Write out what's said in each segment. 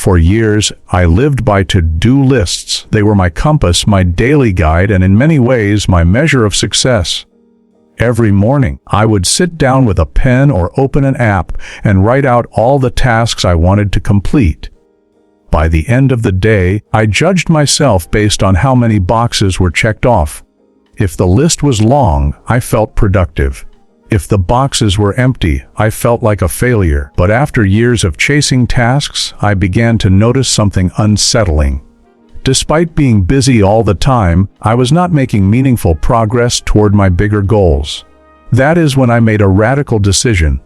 For years, I lived by to-do lists. They were my compass, my daily guide, and in many ways, my measure of success. Every morning, I would sit down with a pen or open an app and write out all the tasks I wanted to complete. By the end of the day, I judged myself based on how many boxes were checked off. If the list was long, I felt productive. If the boxes were empty, I felt like a failure. But after years of chasing tasks, I began to notice something unsettling. Despite being busy all the time, I was not making meaningful progress toward my bigger goals. That is when I made a radical decision.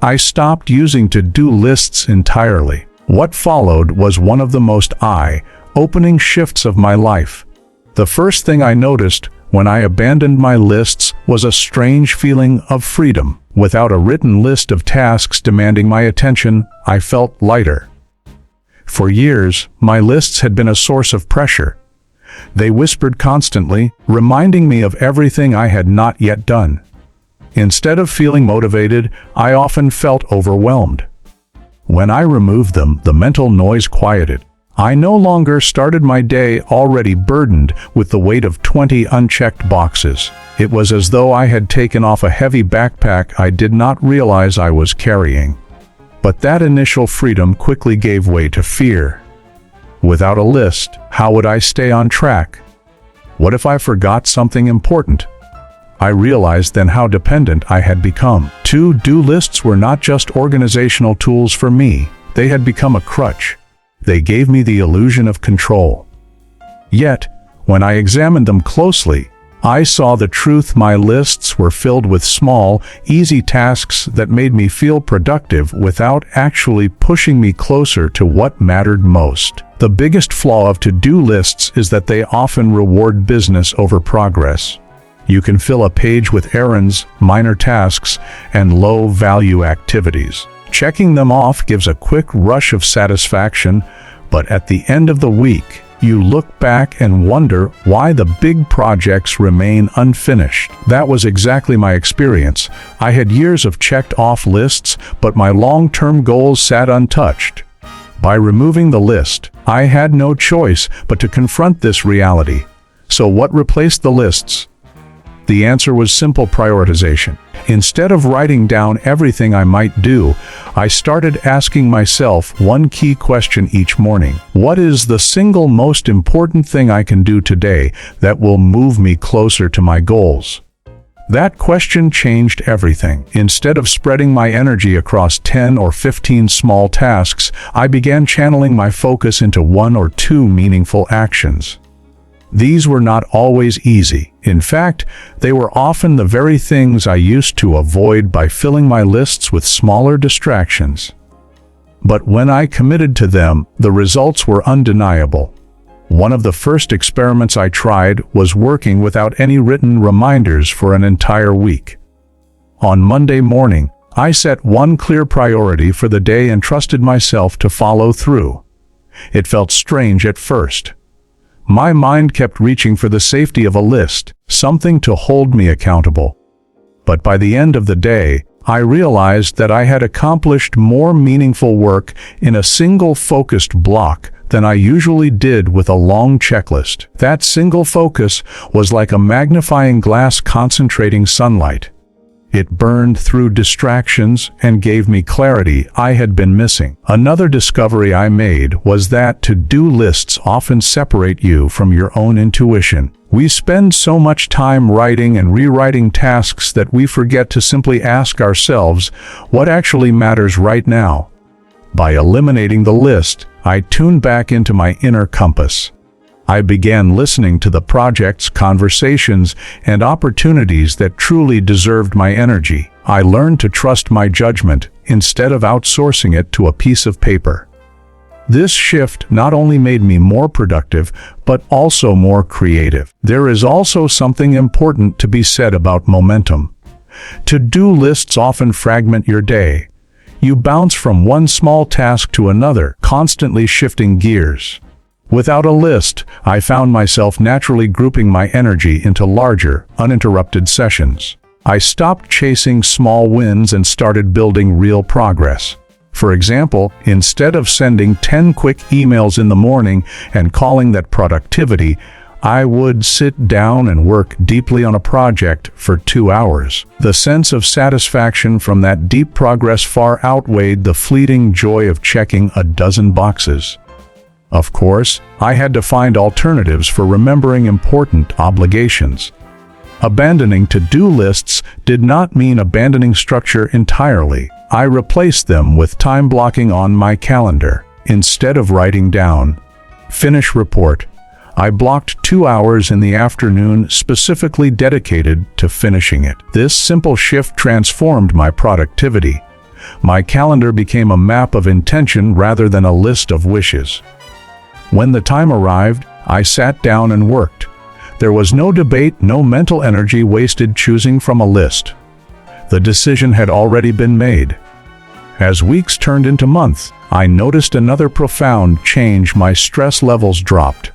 I stopped using to-do lists entirely. What followed was one of the most eye-opening shifts of my life. The first thing I noticed when I abandoned my lists was a strange feeling of freedom. Without a written list of tasks demanding my attention, I felt lighter. For years, my lists had been a source of pressure. They whispered constantly, reminding me of everything I had not yet done. Instead of feeling motivated, I often felt overwhelmed. When I removed them, the mental noise quieted. I no longer started my day already burdened with the weight of 20 unchecked boxes. It was as though I had taken off a heavy backpack I did not realize I was carrying. But that initial freedom quickly gave way to fear. Without a list, how would I stay on track? What if I forgot something important? I realized then how dependent I had become. To-do lists were not just organizational tools for me. They had become a crutch. They gave me the illusion of control. Yet, when I examined them closely, I saw the truth. My lists were filled with small, easy tasks that made me feel productive without actually pushing me closer to what mattered most. The biggest flaw of to-do lists is that they often reward business over progress. You can fill a page with errands, minor tasks, and low-value activities. Checking them off gives a quick rush of satisfaction, but at the end of the week, you look back and wonder why the big projects remain unfinished. That was exactly my experience. I had years of checked-off lists, but my long-term goals sat untouched. By removing the list, I had no choice but to confront this reality. So what replaced the lists? The answer was simple: prioritization. Instead of writing down everything I might do, I started asking myself one key question each morning. What is the single most important thing I can do today that will move me closer to my goals? That question changed everything. Instead of spreading my energy across 10 or 15 small tasks, I began channeling my focus into 1 or 2 meaningful actions. These were not always easy. In fact, they were often the very things I used to avoid by filling my lists with smaller distractions. But when I committed to them, the results were undeniable. One of the first experiments I tried was working without any written reminders for an entire week. On Monday morning, I set one clear priority for the day and trusted myself to follow through. It felt strange at first. My mind kept reaching for the safety of a list, something to hold me accountable. But by the end of the day, I realized that I had accomplished more meaningful work in a single focused block than I usually did with a long checklist. That single focus was like a magnifying glass concentrating sunlight. It burned through distractions and gave me clarity I had been missing. Another discovery I made was that to-do lists often separate you from your own intuition. We spend so much time writing and rewriting tasks that we forget to simply ask ourselves what actually matters right now. By eliminating the list, I tuned back into my inner compass. I began listening to the projects, conversations, and opportunities that truly deserved my energy. I learned to trust my judgment instead of outsourcing it to a piece of paper. This shift not only made me more productive, but also more creative. There is also something important to be said about momentum. To-do lists often fragment your day. You bounce from one small task to another, constantly shifting gears. Without a list, I found myself naturally grouping my energy into larger, uninterrupted sessions. I stopped chasing small wins and started building real progress. For example, instead of sending 10 quick emails in the morning and calling that productivity, I would sit down and work deeply on a project for 2 hours. The sense of satisfaction from that deep progress far outweighed the fleeting joy of checking a dozen boxes. Of course, I had to find alternatives for remembering important obligations. Abandoning to-do lists did not mean abandoning structure entirely. I replaced them with time blocking on my calendar. Instead of writing down, "Finish report," I blocked 2 hours in the afternoon specifically dedicated to finishing it. This simple shift transformed my productivity. My calendar became a map of intention rather than a list of wishes. When the time arrived, I sat down and worked. There was no debate, no mental energy wasted choosing from a list. The decision had already been made. As weeks turned into months, I noticed another profound change. My stress levels dropped.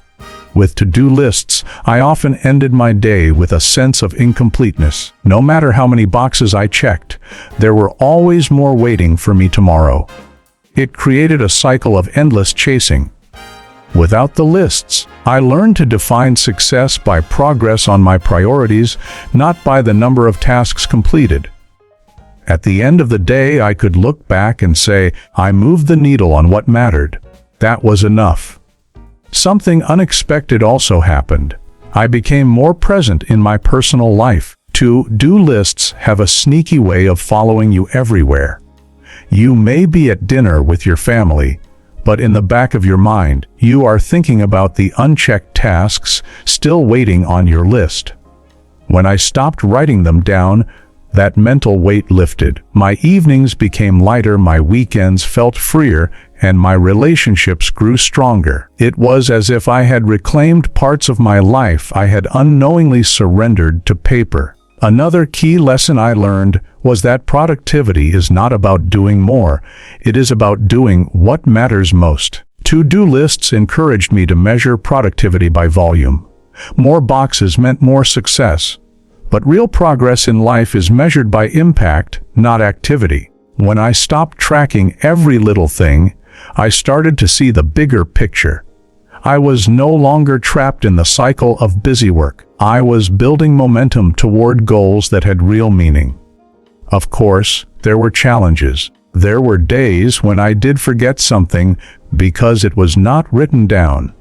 With to-do lists, I often ended my day with a sense of incompleteness. No matter how many boxes I checked, there were always more waiting for me tomorrow. It created a cycle of endless chasing. Without the lists, I learned to define success by progress on my priorities, not by the number of tasks completed. At the end of the day, I could look back and say, I moved the needle on what mattered. That was enough. Something unexpected also happened. I became more present in my personal life. To-do lists have a sneaky way of following you everywhere. You may be at dinner with your family, but in the back of your mind, you are thinking about the unchecked tasks still waiting on your list. When I stopped writing them down, that mental weight lifted. My evenings became lighter, my weekends felt freer, and my relationships grew stronger. It was as if I had reclaimed parts of my life I had unknowingly surrendered to paper. Another key lesson I learned was that productivity is not about doing more, it is about doing what matters most. To-do lists encouraged me to measure productivity by volume. More boxes meant more success. But real progress in life is measured by impact, not activity. When I stopped tracking every little thing, I started to see the bigger picture. I was no longer trapped in the cycle of busy work. I was building momentum toward goals that had real meaning. Of course, there were challenges. There were days when I did forget something because it was not written down.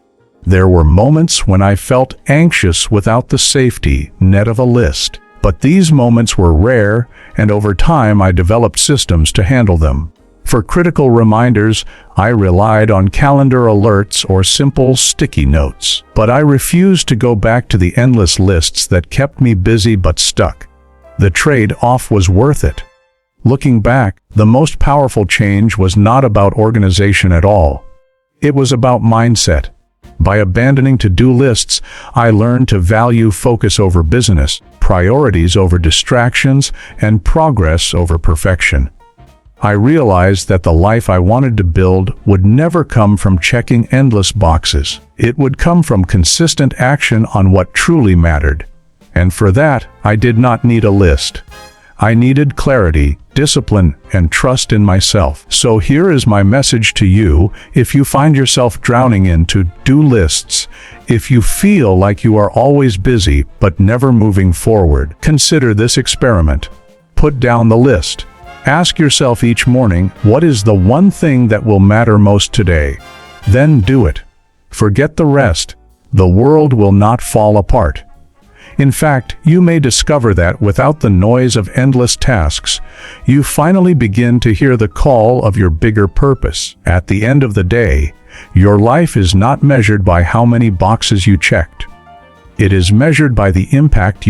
There were moments when I felt anxious without the safety net of a list. But these moments were rare, and over time I developed systems to handle them. For critical reminders, I relied on calendar alerts or simple sticky notes. But I refused to go back to the endless lists that kept me busy but stuck. The trade-off was worth it. Looking back, the most powerful change was not about organization at all. It was about mindset. By abandoning to-do lists, I learned to value focus over business, priorities over distractions, and progress over perfection. I realized that the life I wanted to build would never come from checking endless boxes. It would come from consistent action on what truly mattered. And for that, I did not need a list. I needed clarity, discipline, and trust in myself. So here is my message to you. If you find yourself drowning in to-do lists, if you feel like you are always busy but never moving forward, consider this experiment. Put down the list. Ask yourself each morning, what is the one thing that will matter most today? Then do it. Forget the rest. The world will not fall apart. In fact, you may discover that without the noise of endless tasks, you finally begin to hear the call of your bigger purpose. At the end of the day, your life is not measured by how many boxes you checked. It is measured by the impact you